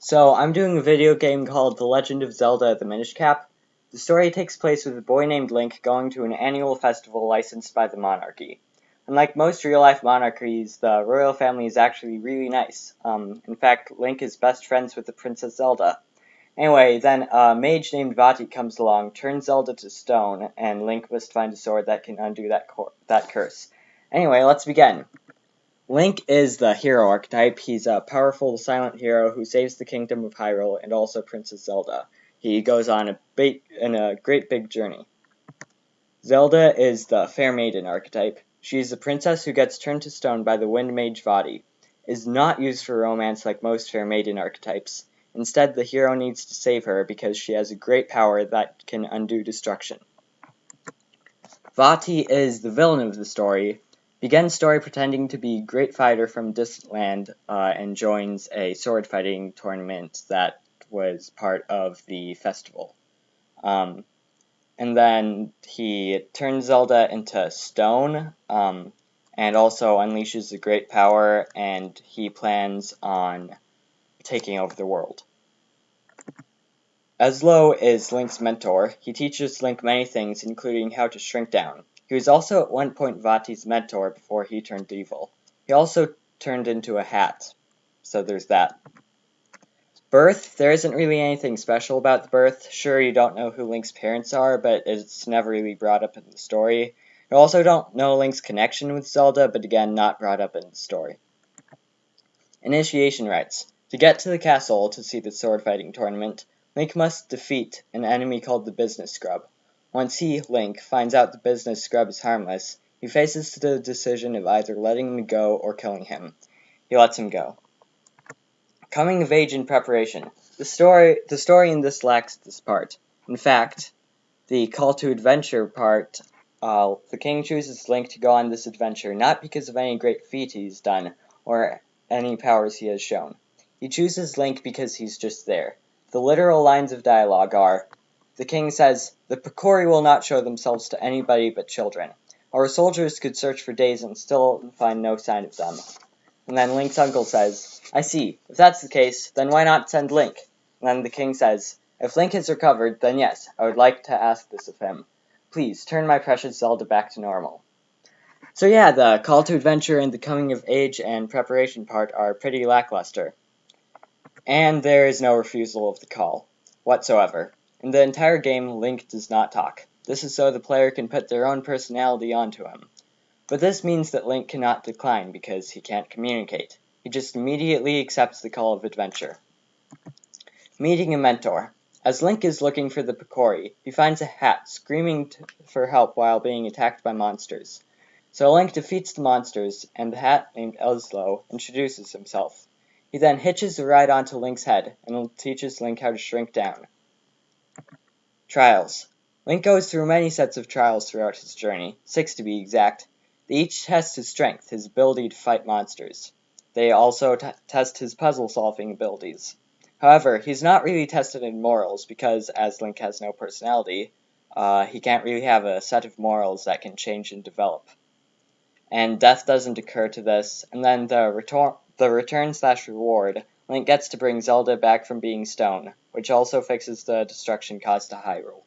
So I'm doing a video game called The Legend of Zelda: The Minish Cap. The story takes place with a boy named Link going to an annual festival licensed by the monarchy. Unlike most real-life monarchies, the royal family is actually really nice. In fact, Link is best friends with the Princess Zelda. Anyway, then a mage named Vati comes along, turns Zelda to stone, and Link must find a sword that can undo that curse. Anyway, let's begin. Link is the hero archetype. He's a powerful, silent hero who saves the kingdom of Hyrule and also Princess Zelda. He goes on a great big journey. Zelda is the fair maiden archetype. She is the princess who gets turned to stone by the wind mage Vati. Is not used for romance like most fair maiden archetypes. Instead, the hero needs to save her because she has a great power that can undo destruction. Vati is the villain of the story. Begins story pretending to be a great fighter from a distant land and joins a sword fighting tournament that was part of the festival. And then he turns Zelda into stone and also unleashes a great power, and he plans on taking over the world. Eslo is Link's mentor. He teaches Link many things, including how to shrink down. He was also at one point Vati's mentor before he turned evil. He also turned into a hat, so there's that. Birth, there isn't really anything special about the birth. Sure, you don't know who Link's parents are, but it's never really brought up in the story. You also don't know Link's connection with Zelda, but again, not brought up in the story. Initiation rites. To get to the castle to see the sword fighting tournament, Link must defeat an enemy called the Business Scrub. Once he, Link, finds out the Business Scrub is harmless, he faces the decision of either letting him go or killing him. He lets him go. Coming of age and preparation. The story in this lacks this part. In fact, the call to adventure part, the king chooses Link to go on this adventure not because of any great feat he's done or any powers he has shown. He chooses Link because he's just there. The literal lines of dialogue are, the king says, "The Picori will not show themselves to anybody but children. Our soldiers could search for days and still find no sign of them." And then Link's uncle says, "I see. If that's the case, then why not send Link?" And then the king says, "If Link has recovered, then yes, I would like to ask this of him. Please, turn my precious Zelda back to normal." So yeah, the call to adventure and the coming of age and preparation part are pretty lackluster. And there is no refusal of the call, whatsoever. In the entire game, Link does not talk. This is so the player can put their own personality onto him. But this means that Link cannot decline because he can't communicate. He just immediately accepts the call of adventure. Meeting a mentor. As Link is looking for the Picori, he finds a hat screaming for help while being attacked by monsters. So Link defeats the monsters, and the hat, named Eslo, introduces himself. He then hitches a ride onto Link's head and teaches Link how to shrink down. Trials. Link goes through many sets of trials throughout his journey, 6 to be exact. They each test his strength, his ability to fight monsters. They also test his puzzle-solving abilities. However, he's not really tested in morals because, as Link has no personality, he can't really have a set of morals that can change and develop. And death doesn't occur to this, and then the return/reward, Link gets to bring Zelda back from being stone, which also fixes the destruction caused to Hyrule.